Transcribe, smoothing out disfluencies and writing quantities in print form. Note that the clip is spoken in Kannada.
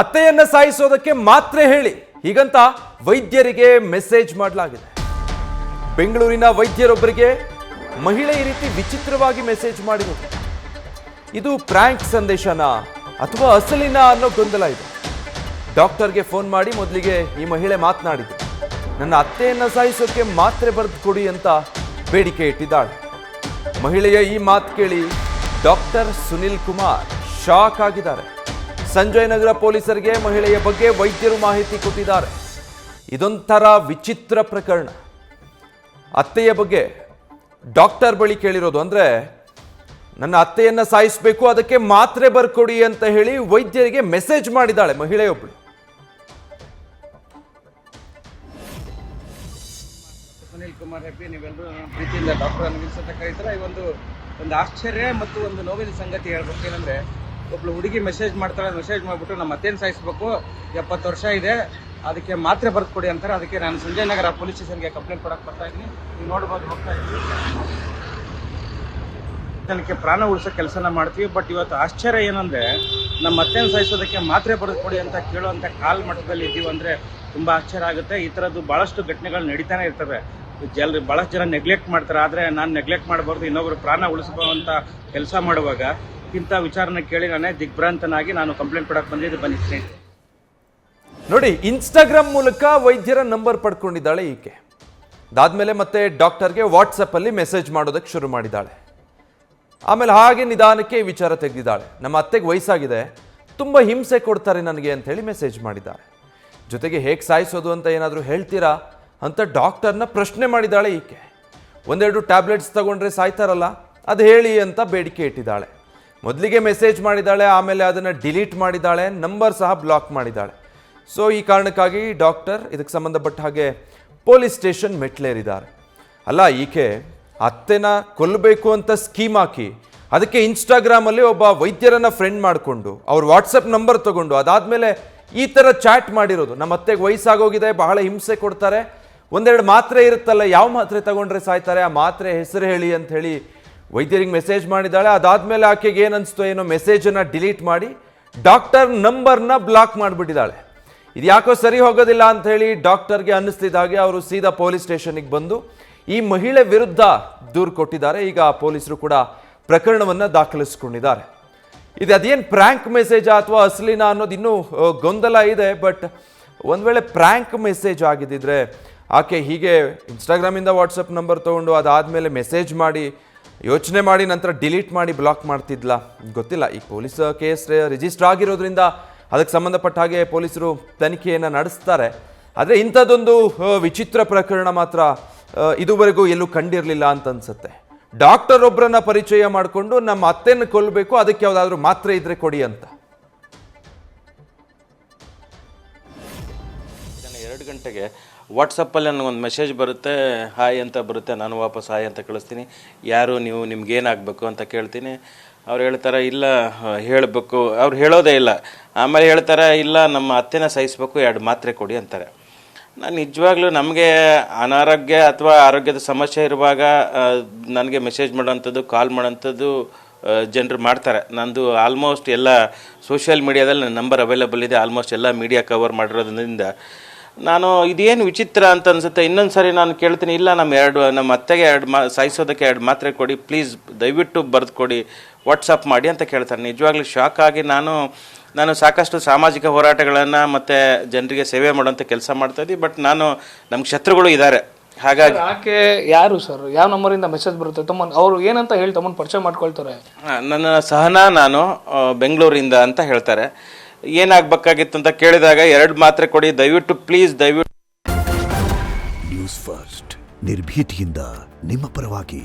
ಅತ್ತೆಯನ್ನ ಸಾಯಿಸೋದಕ್ಕೆ ಮಾತ್ರೆ ಹೇಳಿ ಹೀಗಂತ ವೈದ್ಯರಿಗೆ ಮೆಸೇಜ್ ಮಾಡಲಾಗಿದೆ. ಬೆಂಗಳೂರಿನ ವೈದ್ಯರೊಬ್ಬರಿಗೆ ಮಹಿಳೆ ಈ ರೀತಿ ವಿಚಿತ್ರವಾಗಿ ಮೆಸೇಜ್ ಮಾಡಿರೋದು. ಇದು ಪ್ರ್ಯಾಂಕ್ ಸಂದೇಶನಾ ಅಥವಾ ಅಸಲಿನ ಅನ್ನೋ ಗೊಂದಲ ಇದೆ. ಡಾಕ್ಟರ್ಗೆ ಫೋನ್ ಮಾಡಿ ಮೊದಲಿಗೆ ಈ ಮಹಿಳೆ ಮಾತನಾಡಿದ್ದು, ನನ್ನ ಅತ್ತೆಯನ್ನ ಸಾಯಿಸೋಕೆ ಮಾತ್ರೆ ಬರೆದು ಕೊಡಿ ಅಂತ ಬೇಡಿಕೆ ಇಟ್ಟಿದ್ದಾಳೆ. ಮಹಿಳೆಯ ಈ ಮಾತು ಕೇಳಿ ಡಾಕ್ಟರ್ ಸುನಿಲ್ ಕುಮಾರ್ ಶಾಕ್ ಆಗಿದ್ದಾರೆ. ಸಂಜಯ್ ನಗರ ಪೊಲೀಸರಿಗೆ ಮಹಿಳೆಯ ಬಗ್ಗೆ ವೈದ್ಯರು ಮಾಹಿತಿ ಕೊಟ್ಟಿದ್ದಾರೆ. ಇದೊಂಥರ ವಿಚಿತ್ರ ಪ್ರಕರಣ. ಅತ್ತೆಯ ಬಗ್ಗೆ ಡಾಕ್ಟರ್ ಬಳಿ ಕೇಳಿರೋದು, ಅಂದ್ರೆ ನನ್ನ ಅತ್ತೆಯನ್ನ ಸಾಯಿಸಬೇಕು, ಅದಕ್ಕೆ ಮಾತ್ರೆ ಬರ್ಕೊಡಿ ಅಂತ ಹೇಳಿ ವೈದ್ಯರಿಗೆ ಮೆಸೇಜ್ ಮಾಡಿದ್ದಾಳೆ ಮಹಿಳೆಯೊಬ್ಬಳು. ಸುನಿಲ್ ಕುಮಾರ್ ಹೆಬ್ಬಿ, ನೀವೆಲ್ಲರೂ ಪ್ರೀತಿಯಿಂದ ಡಾಕ್ಟರ್ ಅನ್ವಿಲ್ಸ್ ಅಂತ ಕರೀತಾರೆ. ಒಂದು ಆಶ್ಚರ್ಯ ಮತ್ತು ಒಂದು ನೋವಿನ ಸಂಗತಿ ಹೇಳ್ಬೇಕು. ಏನಂದ್ರೆ, ಒಬ್ಳು ಹುಡುಗಿ ಮೆಸೇಜ್ ಮಾಡ್ತಾಳೆ. ಮೆಸೇಜ್ ಮಾಡ್ಬಿಟ್ಟು ನಮ್ಮ ಅತ್ತೆಯನ್ನು ಸಾಯಿಸಬೇಕು, 70 ವರ್ಷ ಇದೆ, ಅದಕ್ಕೆ ಮಾತ್ರೆ ಬರ್ದು ಕೊಡಿ ಅಂತಾರೆ. ಅದಕ್ಕೆ ನಾನು ಸಂಜಯ್ ನಗರ ಪೊಲೀಸ್ ಸ್ಟೇಷನ್ಗೆ ಕಂಪ್ಲೇಂಟ್ ಕೊಡಕ್ಕೆ ಬರ್ತಾ ಇದ್ದೀನಿ. ನೀವು ನೋಡ್ಬೋದು, ಹೋಗ್ತಾ ಇದ್ದೀವಿ, ಜನಕ್ಕೆ ಪ್ರಾಣ ಉಳಿಸೋ ಕೆಲಸನ ಮಾಡ್ತೀವಿ. ಬಟ್ ಇವತ್ತು ಆಶ್ಚರ್ಯ ಏನಂದ್ರೆ, ನಮ್ಮ ಅತ್ತೆಯನ್ನು ಸಾಯಿಸೋದಕ್ಕೆ ಮಾತ್ರೆ ಬರೆದು ಕೊಡಿ ಅಂತ ಕೇಳುವಂಥ ಕಾಲ್ ಮಟ್ಟದಲ್ಲಿ ಇದ್ದೀವಿ ಅಂದರೆ ತುಂಬ ಆಶ್ಚರ್ಯ ಆಗುತ್ತೆ. ಈ ಥರದ್ದು ಭಾಳಷ್ಟು ಘಟನೆಗಳು ನಡೀತಾನೆ ಇರ್ತವೆ. ಭಾಳಷ್ಟು ಜನ ನೆಗ್ಲೆಕ್ಟ್ ಮಾಡ್ತಾರೆ. ಆದರೆ ನಾನು ನೆಗ್ಲೆಕ್ಟ್ ಮಾಡಬಾರ್ದು, ಇನ್ನೊಬ್ಬರು ಪ್ರಾಣ ಉಳಿಸುವಂಥ ಕೆಲಸ ಮಾಡುವಾಗ ಇಂಥ ವಿಚಾರನ ಕೇಳಿ ನಾನೇ ದಿಗ್ಭ್ರಾಂತನಾಗಿ ನಾನು ಕಂಪ್ಲೇಂಟ್ ಕೊಡಕ್ಕೆ ಬಂದಿದ್ದು. ಬನ್ನಿ ನೋಡಿ, ಇನ್ಸ್ಟಾಗ್ರಾಮ್ ಮೂಲಕ ವೈದ್ಯರ ನಂಬರ್ ಪಡ್ಕೊಂಡಿದ್ದಾಳೆ ಈಕೆ. ಅದಾದ್ಮೇಲೆ ಮತ್ತೆ ಡಾಕ್ಟರ್ಗೆ ವಾಟ್ಸಪ್ ಅಲ್ಲಿ ಮೆಸೇಜ್ ಮಾಡೋದಕ್ಕೆ ಶುರು ಮಾಡಿದ್ದಾಳೆ. ಆಮೇಲೆ ಹಾಗೆ ನಿಧಾನಕ್ಕೆ ಈ ವಿಚಾರ ತೆಗೆದಿದ್ದಾಳೆ. ನಮ್ಮ ಅತ್ತೆಗೆ ವಯಸ್ಸಾಗಿದೆ, ತುಂಬ ಹಿಂಸೆ ಕೊಡ್ತಾರೆ ನನಗೆ ಅಂತ ಹೇಳಿ ಮೆಸೇಜ್ ಮಾಡಿದ್ದಾಳೆ. ಜೊತೆಗೆ ಹೇಗೆ ಸಾಯಿಸೋದು ಅಂತ ಏನಾದರೂ ಹೇಳ್ತೀರಾ ಅಂತ ಡಾಕ್ಟರ್ನ ಪ್ರಶ್ನೆ ಮಾಡಿದ್ದಾಳೆ ಈಕೆ. ಒಂದೆರಡು ಟ್ಯಾಬ್ಲೆಟ್ಸ್ ತಗೊಂಡ್ರೆ ಸಾಯ್ತಾರಲ್ಲ, ಅದು ಹೇಳಿ ಅಂತ ಬೇಡಿಕೆ ಇಟ್ಟಿದ್ದಾಳೆ. ಮೊದಲಿಗೆ ಮೆಸೇಜ್ ಮಾಡಿದ್ದಾಳೆ, ಆಮೇಲೆ ಅದನ್ನು ಡಿಲೀಟ್ ಮಾಡಿದ್ದಾಳೆ, ನಂಬರ್ ಸಹ ಬ್ಲಾಕ್ ಮಾಡಿದ್ದಾಳೆ. ಸೊ ಈ ಕಾರಣಕ್ಕಾಗಿ ಡಾಕ್ಟರ್ ಇದಕ್ಕೆ ಸಂಬಂಧಪಟ್ಟ ಹಾಗೆ ಪೊಲೀಸ್ ಸ್ಟೇಷನ್ ಮೆಟ್ಲೇರಿದ್ದಾರೆ. ಅಲ್ಲ, ಈಕೆ ಅತ್ತೆನ ಕೊಲ್ಲಬೇಕು ಅಂತ ಸ್ಕೀಮ್ ಹಾಕಿ ಅದಕ್ಕೆ ಇನ್ಸ್ಟಾಗ್ರಾಮಲ್ಲಿ ಒಬ್ಬ ವೈದ್ಯರನ್ನ ಫ್ರೆಂಡ್ ಮಾಡಿಕೊಂಡು ಅವ್ರ ವಾಟ್ಸಪ್ ನಂಬರ್ ತಗೊಂಡು ಅದಾದಮೇಲೆ ಈ ಥರ ಚಾಟ್ ಮಾಡಿರೋದು. ನಮ್ಮ ಅತ್ತೆಗೆ ವಯಸ್ಸಾಗೋಗಿದೆ, ಬಹಳ ಹಿಂಸೆ ಕೊಡ್ತಾರೆ, ಒಂದೆರಡು ಮಾತ್ರೆ ಇರುತ್ತಲ್ಲ, ಯಾವ ಮಾತ್ರೆ ತಗೊಂಡ್ರೆ ಸಾಯ್ತಾರೆ, ಆ ಮಾತ್ರೆ ಹೆಸರು ಹೇಳಿ ಅಂತ ಹೇಳಿ ವೈದ್ಯರಿಗೆ ಮೆಸೇಜ್ ಮಾಡಿದ್ದಾಳೆ. ಅದಾದಮೇಲೆ ಆಕೆಗೆ ಏನನ್ನಿಸ್ತೋ ಏನೋ ಮೆಸೇಜನ್ನು ಡಿಲೀಟ್ ಮಾಡಿ ಡಾಕ್ಟರ್ ನಂಬರ್ನ ಬ್ಲಾಕ್ ಮಾಡಿಬಿಟ್ಟಿದ್ದಾಳೆ. ಇದು ಯಾಕೋ ಸರಿ ಹೋಗೋದಿಲ್ಲ ಅಂತ ಹೇಳಿ ಡಾಕ್ಟರ್ಗೆ ಅನ್ನಿಸ್ತಿದ್ದ ಹಾಗೆ ಅವರು ಸೀದಾ ಪೊಲೀಸ್ ಸ್ಟೇಷನ್ಗೆ ಬಂದು ಈ ಮಹಿಳೆ ವಿರುದ್ಧ ದೂರು ಕೊಟ್ಟಿದ್ದಾರೆ. ಈಗ ಪೊಲೀಸರು ಕೂಡ ಪ್ರಕರಣವನ್ನು ದಾಖಲಿಸಿಕೊಂಡಿದ್ದಾರೆ. ಇದು ಅದೇನು ಪ್ರ್ಯಾಂಕ್ ಮೆಸೇಜಾ ಅಥವಾ ಅಸಲಿನ ಅನ್ನೋದು ಇನ್ನೂ ಗೊಂದಲ ಇದೆ. ಬಟ್ ಒಂದು ವೇಳೆ ಪ್ರ್ಯಾಂಕ್ ಮೆಸೇಜ್ ಆಗಿದ್ದಿದ್ರೆ ಆಕೆ ಹೀಗೆ ಇನ್ಸ್ಟಾಗ್ರಾಮಿಂದ ವಾಟ್ಸಪ್ ನಂಬರ್ ತೊಗೊಂಡು ಅದಾದಮೇಲೆ ಮೆಸೇಜ್ ಮಾಡಿ ಯೋಚನೆ ಮಾಡಿ ನಂತರ ಡಿಲೀಟ್ ಮಾಡಿ ಬ್ಲಾಕ್ ಮಾಡ್ತಿದ್ಲ, ಗೊತ್ತಿಲ್ಲ. ಈ ಪೊಲೀಸ್ ಕೇಸ್ ರಿಜಿಸ್ಟರ್ ಆಗಿರೋದ್ರಿಂದ ಅದಕ್ಕೆ ಸಂಬಂಧಪಟ್ಟ ಹಾಗೆ ಪೊಲೀಸರು ತನಿಖೆಯನ್ನು ನಡೆಸ್ತಾರೆ. ಆದರೆ ಇಂಥದ್ದೊಂದು ವಿಚಿತ್ರ ಪ್ರಕರಣ ಮಾತ್ರ ಇದುವರೆಗೂ ಎಲ್ಲೂ ಕಂಡಿರಲಿಲ್ಲ ಅಂತ ಅನ್ಸುತ್ತೆ. ಡಾಕ್ಟರ್ ಒಬ್ಬರನ್ನ ಪರಿಚಯ ಮಾಡಿಕೊಂಡು ನಮ್ಮ ಅತ್ತೆಯನ್ನು ಕೊಲ್ಲಬೇಕು, ಅದಕ್ಕೆ ಯಾವುದಾದ್ರೂ ಮಾತ್ರೆ ಇದ್ರೆ ಕೊಡಿ ಅಂತ. 2 ಗಂಟೆಗೆ ವಾಟ್ಸಪ್ಪಲ್ಲಿ ನನಗೊಂದು ಮೆಸೇಜ್ ಬರುತ್ತೆ, ಹಾಯ್ ಅಂತ ಬರುತ್ತೆ. ನಾನು ವಾಪಸ್ ಹಾಯ್ ಅಂತ ಕಳಿಸ್ತೀನಿ. ಯಾರು ನೀವು, ನಿಮ್ಗೇನಾಗಬೇಕು ಅಂತ ಕೇಳ್ತೀನಿ. ಅವ್ರು ಹೇಳ್ತಾರೆ, ಇಲ್ಲ ಹೇಳಬೇಕು. ಅವ್ರು ಹೇಳೋದೇ ಇಲ್ಲ. ಆಮೇಲೆ ಹೇಳ್ತಾರೆ, ಇಲ್ಲ ನಮ್ಮ ಅತ್ತೆನ ಸಾಯಿಸ್ಬೇಕು, 2 ಮಾತ್ರೆ ಕೊಡಿ ಅಂತಾರೆ. ನಾನು ನಿಜವಾಗ್ಲೂ ನಮಗೆ ಅನಾರೋಗ್ಯ ಅಥವಾ ಆರೋಗ್ಯದ ಸಮಸ್ಯೆ ಇರುವಾಗ ನನಗೆ ಮೆಸೇಜ್ ಮಾಡೋವಂಥದ್ದು, ಕಾಲ್ ಮಾಡೋವಂಥದ್ದು ಜನರು ಮಾಡ್ತಾರೆ. ನಂದು ಆಲ್ಮೋಸ್ಟ್ ಎಲ್ಲ ಸೋಷಿಯಲ್ ಮೀಡಿಯಾದಲ್ಲಿ ನನ್ನ ನಂಬರ್ ಅವೈಲೇಬಲ್ ಇದೆ. ಆಲ್ಮೋಸ್ಟ್ ಎಲ್ಲ ಮೀಡಿಯಾ ಕವರ್ ಮಾಡಿರೋದ್ರಿಂದ ನಾನು ಇದೇನು ವಿಚಿತ್ರ ಅಂತ ಅನಿಸುತ್ತೆ. ಇನ್ನೊಂದು ಸಾರಿ ನಾನು ಕೇಳ್ತೀನಿ, ಇಲ್ಲ ನಮ್ಮ ಅತ್ತೆಗೆ ಸಾಯಿಸೋದಕ್ಕೆ 2 ಮಾತ್ರೆ ಕೊಡಿ ಪ್ಲೀಸ್, ದಯವಿಟ್ಟು ಬರೆದು ಕೊಡಿ, ವಾಟ್ಸಪ್ ಮಾಡಿ ಅಂತ ಕೇಳ್ತಾರೆ. ನಿಜವಾಗ್ಲೂ ಶಾಕ್ ಆಗಿ ನಾನು ಸಾಕಷ್ಟು ಸಾಮಾಜಿಕ ಹೋರಾಟಗಳನ್ನು ಮತ್ತು ಜನರಿಗೆ ಸೇವೆ ಮಾಡೋಂಥ ಕೆಲಸ ಮಾಡ್ತಾಯಿದ್ದೆ. ಬಟ್ ನಮ್ಗೆ ಶತ್ರುಗಳು ಇದ್ದಾರೆ. ಹಾಗಾಗಿ ಆಕೆ ಯಾರು ಸರ್, ಯಾವ ನಂಬರಿಂದ ಮೆಸೇಜ್ ಬರುತ್ತೆ, ಅವರು ಏನಂತ ಹೇಳಿ ತಮ್ಮನ್ನು ಪರಿಚಯ ಮಾಡ್ಕೊಳ್ತಾರೆ? ನನ್ನ ಸಹನಾ, ನಾನು ಬೆಂಗಳೂರಿಂದ ಅಂತ ಹೇಳ್ತಾರೆ. ಏನಾಗಬೇಕಾಗಿತ್ತು ಅಂತ ಕೇಳಿದಾಗ 2 ಮಾತ್ರೆ ಕೊಡಿ ದಯವಿಟ್ಟು ಪ್ಲೀಸ್, ದಯವಿಟ್ಟು. ನ್ಯೂಸ್ ಫಸ್ಟ್ ನಿರ್ಭೀತಿಯಿಂದ ನಿಮ್ಮ ಪರವಾಗಿ.